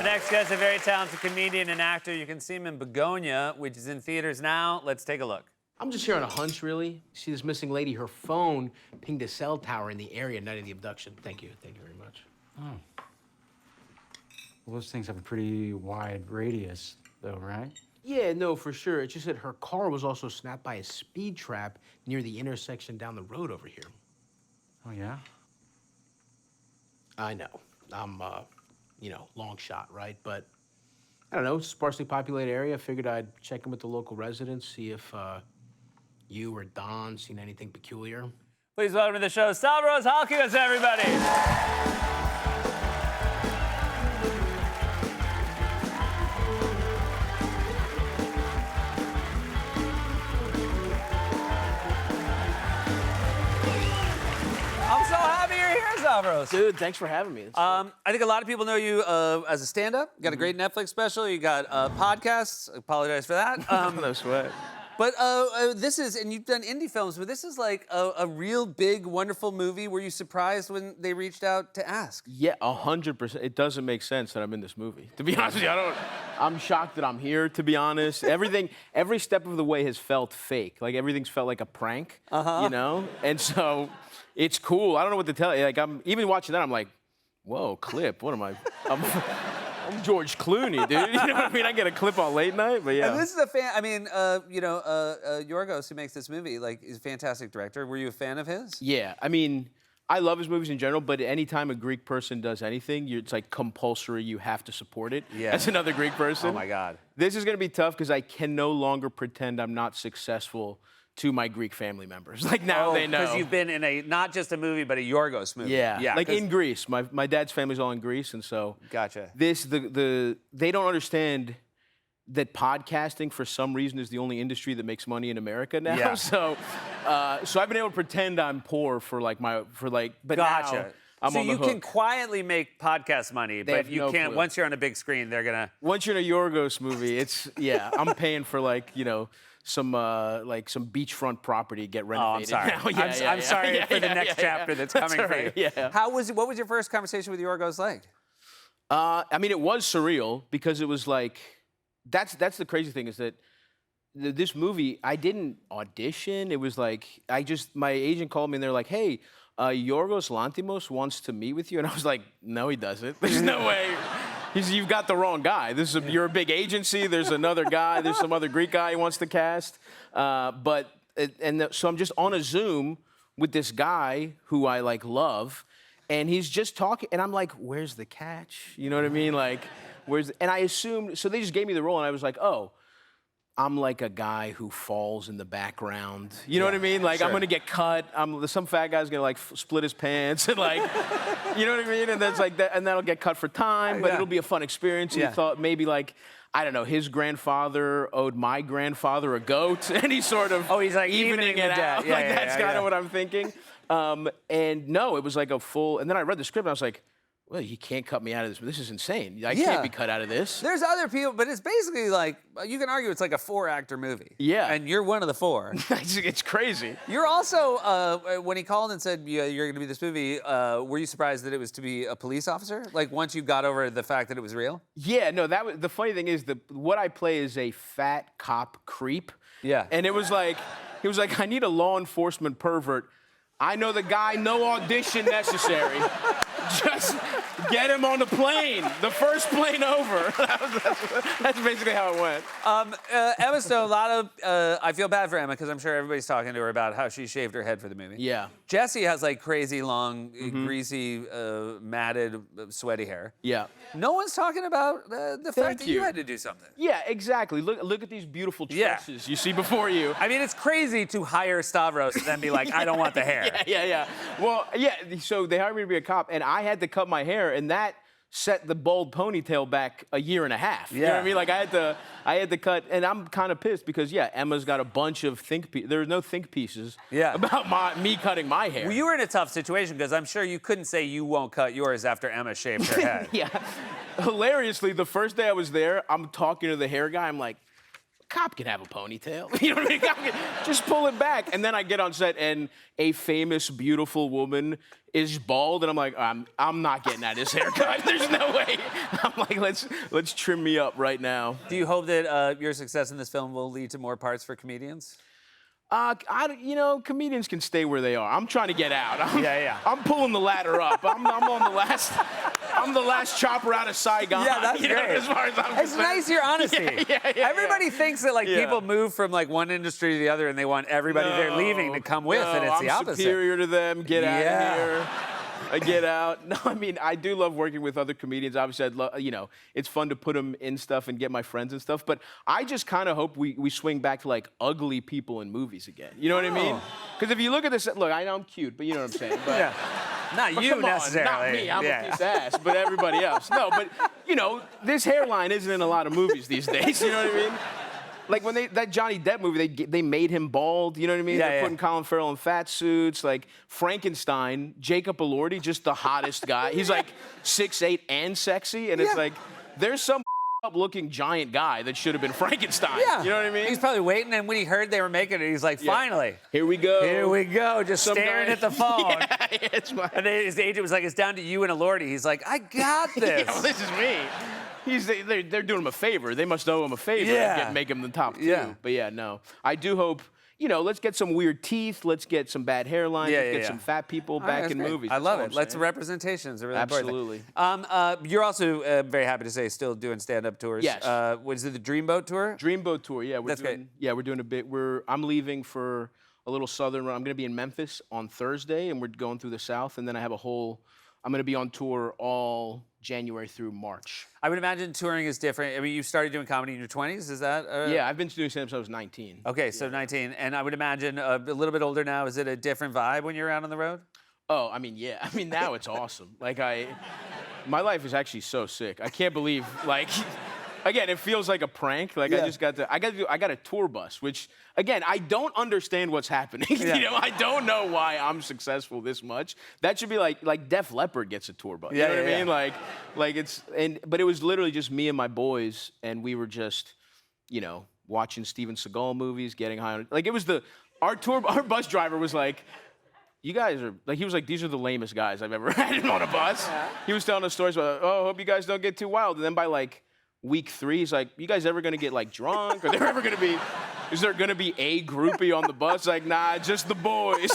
next guest, a very talented comedian and actor. You can see him in Begonia, which is in theaters now. Let's take a look. I'm just here on a hunch, really. See this missing lady, her phone pinged a cell tower in the area night of the abduction. Thank you very much. Oh. Well, those things have a pretty wide radius, though, right? Yeah, no, for sure. It's just that her car was also snapped by a speed trap near the intersection down the road over here. Oh, yeah? I know. I'm, long shot, right? But, I don't know, sparsely populated area. Figured I'd check in with the local residents, see if, you or Don seen anything peculiar. Please welcome to the show, Stavros Halkias, everybody. I'm so happy you're here, Stavros. Dude, thanks for having me. I think a lot of people know you as a stand-up. You got a great Netflix special. You got podcasts. I apologize for that. No sweat. But this is, and you've done indie films, but this is like a real big, wonderful movie. Were you surprised when they reached out to ask? Yeah, 100%. It doesn't make sense that I'm in this movie. To be honest with you, I'm shocked that I'm here, to be honest. Every step of the way has felt fake. Like, everything's felt like a prank, you know? And so, it's cool. I don't know what to tell you. Like, I'm even watching that, I'm like, whoa, clip, what am I? I'm George Clooney, dude. You know what I mean? I get a clip on late night, but yeah. And this is a fan. I mean, Yorgos, who makes this movie, like, is a fantastic director. Were you a fan of his? Yeah, I mean, I love his movies in general, but anytime a Greek person does anything, it's like compulsory. You have to support it. Yeah. As another Greek person. Oh my God. This is gonna be tough because I can no longer pretend I'm not successful to my Greek family members. Like, now they know. Because you've been in not just a movie, but a Yorgos movie. Yeah, like in Greece. My dad's family's all in Greece, and so Gotcha. They don't understand that podcasting for some reason is the only industry that makes money in America now. Yeah. So I've been able to pretend I'm poor but Gotcha. now I'm so on the you hook. can quietly make podcast money, but have you no can't, clue. once you're on a big screen, they're gonna... Once you're in a Yorgos movie, I'm paying for some beachfront property to get renovated. Oh, I'm sorry. now. I'm sorry for the next chapter that's coming for you. Yeah. What was your first conversation with Yorgos like? I mean, it was surreal because it was like, that's the crazy thing is that this movie, I didn't audition. It was like, my agent called me and they're like, hey, Yorgos Lanthimos wants to meet with you. And I was like, no, he doesn't. There's no way. You've got the wrong guy. You're a big agency. There's another guy. There's some other Greek guy he wants to cast. So I'm just on a Zoom with this guy who I love, and he's just talking, and I'm like, where's the catch? You know what I mean? Like, and I assumed, so they just gave me the role, and I was like, oh, I'm like a guy who falls in the background. You know what I mean? Like, I'm gonna get cut. Some fat guy's gonna split his pants and you know what I mean? And that's like that, and that'll get cut for time, but it'll be a fun experience. And he thought maybe I don't know, his grandfather owed my grandfather a goat, and he's sort of he's like evening it the out. debt. That's kind of what I'm thinking. And no, it was like a full. And then I read the script, and I was like, well, you can't cut me out of this. This is insane. I can't be cut out of this. There's other people, but it's basically like, you can argue it's like a 4-actor movie. Yeah. And you're one of the 4. It's crazy. You're also, when he called and said, you're going to be this movie, were you surprised that it was to be a police officer? Like, once you got over the fact that it was real? Yeah, no, the funny thing is, what I play is a fat cop creep. Yeah. And he was like, I need a law enforcement pervert. I know the guy, no audition necessary. Just get him on the plane, the first plane over. That's basically how it went. Emma Stone, I feel bad for Emma because I'm sure everybody's talking to her about how she shaved her head for the movie. Yeah. Jesse has crazy long, greasy, matted, sweaty hair. Yeah. No one's talking about the fact that you had to do something. Yeah, exactly. Look at these beautiful tresses you see before you. I mean, it's crazy to hire Stavros and then be like, I don't want the hair. Yeah. Well, yeah, so they hired me to be a cop, and I had to cut my hair, and that set the bald ponytail back a year and a half. You know what I mean? Like, I had to cut, and I'm kind of pissed because, Emma's got a bunch of there's no think pieces about me cutting my hair. Well, you were in a tough situation because I'm sure you couldn't say you won't cut yours after Emma shaved her head. Yeah. Hilariously, the first day I was there, I'm talking to the hair guy. I'm like, cop can have a ponytail. You know what I mean? Cop can, just pull it back. And then I get on set and a famous, beautiful woman is bald, and I'm like, I'm not getting at his haircut. There's no way. I'm like, let's trim me up right now. Do you hope that your success in this film will lead to more parts for comedians? Comedians can stay where they are. I'm trying to get out. Yeah. I'm pulling the ladder up. I'm on the last. I'm the last chopper out of Saigon. Yeah, that's great. As far as I'm It's concerned. nice your honesty. Yeah. Everybody thinks that Yeah. people move from one industry to the other and they want everybody they're leaving to come with, and it's I'm the opposite. superior to them. Get out Yeah. of here. I get out. No, I mean, I do love working with other comedians. Obviously, I'd love, it's fun to put them in stuff and get my friends and stuff. But I just kind of hope we swing back to ugly people in movies again. You know what I mean? Because if you look at this, look, I know I'm cute, but you know what I'm saying. But, Yeah. Not but you come on, necessarily. not me. I'm Yeah. a piece of ass, but everybody else. No, but this hairline isn't in a lot of movies these days. You know what I mean? Like when that Johnny Depp movie, they made him bald. You know what I mean? Yeah, They're yeah. putting Colin Farrell in fat suits. Like Frankenstein, Jacob Elordi, just the hottest guy. He's 6'8" and sexy, and it's Yeah. there's some up-looking giant guy that should have been Frankenstein. Yeah. You know what I mean? He's probably waiting, and when he heard they were making it, he's like, Yeah. finally. Here we go. Here we go, just Some staring guy- at the phone. Yeah, it's my. And then his agent was like, it's down to you and Elordi. He's like, I got this. Yeah, well, this is me. They're doing him a favor. They must owe him a favor Yeah. and make him the top two. Yeah. But yeah, no. I do hope, let's get some weird teeth. Let's get some bad hairlines. Yeah, let's yeah, get yeah. some fat people All right, back that's in great. movies. I That's love all it. I'm Let's saying. representation is a really important Absolutely. thing. You're also very happy to say still doing stand-up tours. Yes. Was it the Dreamboat tour? Dreamboat tour. Yeah, That's great. we're doing a bit. I'm leaving for a little southern run. I'm going to be in Memphis on Thursday, and we're going through the South, and then I'm going to be on tour all January through March. I would imagine touring is different. I mean, you started doing comedy in your 20s, is that? Yeah, I've been doing stand-up since I was 19. Okay, so 19. And I would imagine a little bit older now, is it a different vibe when you're out on the road? Oh, I mean, yeah. I mean, now it's awesome. My life is actually so sick. I can't believe, again, it feels like a prank. I got a tour bus, which, again, I don't understand what's happening. Yeah. I don't know why I'm successful this much. That should be like Def Leppard gets a tour bus. Yeah, you know what yeah, I mean? But it was literally just me and my boys, and we were just, watching Steven Seagal movies, getting high on it. It was our bus driver was like, you guys are, he was like, these are the lamest guys I've ever had on a bus. Yeah. He was telling us stories about, hope you guys don't get too wild. And then by week 3, he's like, you guys ever gonna get drunk? Is there gonna be a groupie on the bus? Nah, just the boys.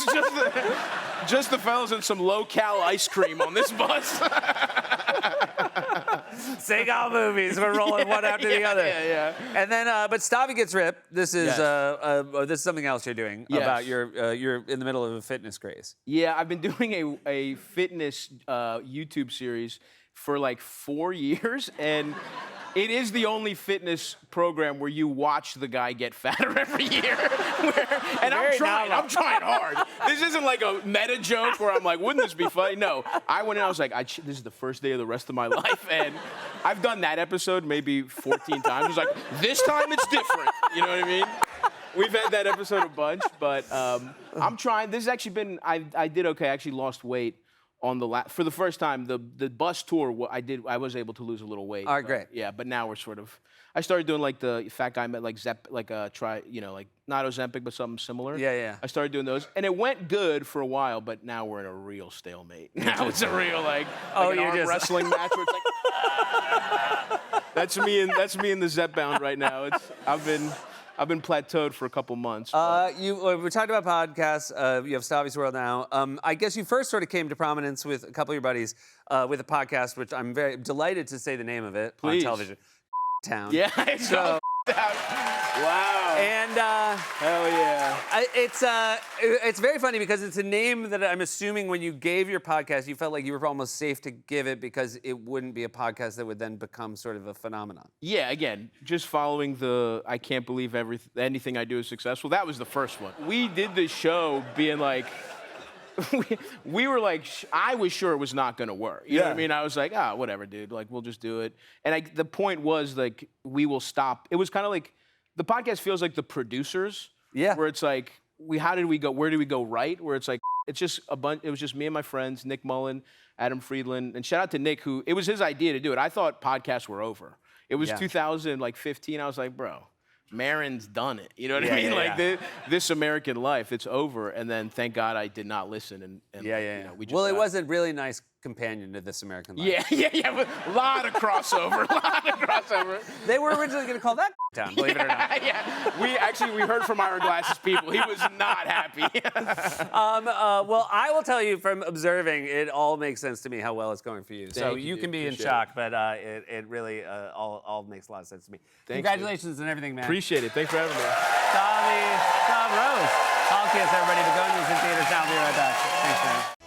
Just the fellas and some low-cal ice cream on this bus. Seagal movies, we're rolling one after the other. Yeah. And then, but Stavi Gets Ripped. This is Yes. this is something else you're doing Yes. about you're in the middle of a fitness craze. Yeah, I've been doing a fitness YouTube series for 4 years, and it is the only fitness program where you watch the guy get fatter every year. And I'm trying hard. This isn't a meta joke where I'm like, wouldn't this be funny? No, I went in, I was like, this is the first day of the rest of my life, and I've done that episode maybe 14 times. It's like, this time it's different. You know what I mean? We've had that episode a bunch, but I'm trying. This has actually been, I did okay. I actually lost weight on for the first time. The bus tour, I was able to lose a little weight. All right, great. Yeah, but now we're I started doing the fat guy met not Ozempic, but something similar. Yeah. I started doing those, and it went good for a while, but now we're in a real stalemate. Now it's a real an arm wrestling match where it's that's me in the Zep bound right now. I've been plateaued for a couple months. We talked about podcasts. You have Stavi's World now. I guess you first sort of came to prominence with a couple of your buddies with a podcast, which I'm very delighted to say the name of it Please. on television. Town. Yeah, it's So- wow. And Hell yeah. it's very funny because it's a name that I'm assuming when you gave your podcast, you felt like you were almost safe to give it because it wouldn't be a podcast that would then become sort of a phenomenon. Yeah, again, just following I can't believe anything I do is successful. That was the first one. We did this show being we were I was sure it was not gonna work. You know what I mean? I was like, whatever, dude. We'll just do it. And the point was we will stop. It was kind of the podcast feels like The Producers. Yeah. Where it's how did we go? Where did we go right? Where it's it's just it was just me and my friends, Nick Mullen, Adam Friedland, and shout out to Nick, who it was his idea to do it. I thought podcasts were over. It was 2015. I was like, bro, Maron's done it. You know what Yeah, I mean? yeah, Like yeah. this American life, it's over. And then thank God I did not listen. And Yeah, you yeah. know, we just Well, it got- was a really nice companion to This American Life. Yeah. But a lot of crossover. They were originally going to call that town, believe it or not. Yeah. We heard from Ira Glass's people. He was not happy. Well, I will tell you from observing, it all makes sense to me how well it's going for you. So Thank you, you dude. can be in Appreciate shock, but it really all makes a lot of sense to me. Thanks, Congratulations and everything, man. Appreciate it. Thanks for having me. Tom Rose. All kids, everybody. Begonias in theaters now. We'll be right back. Thanks, man.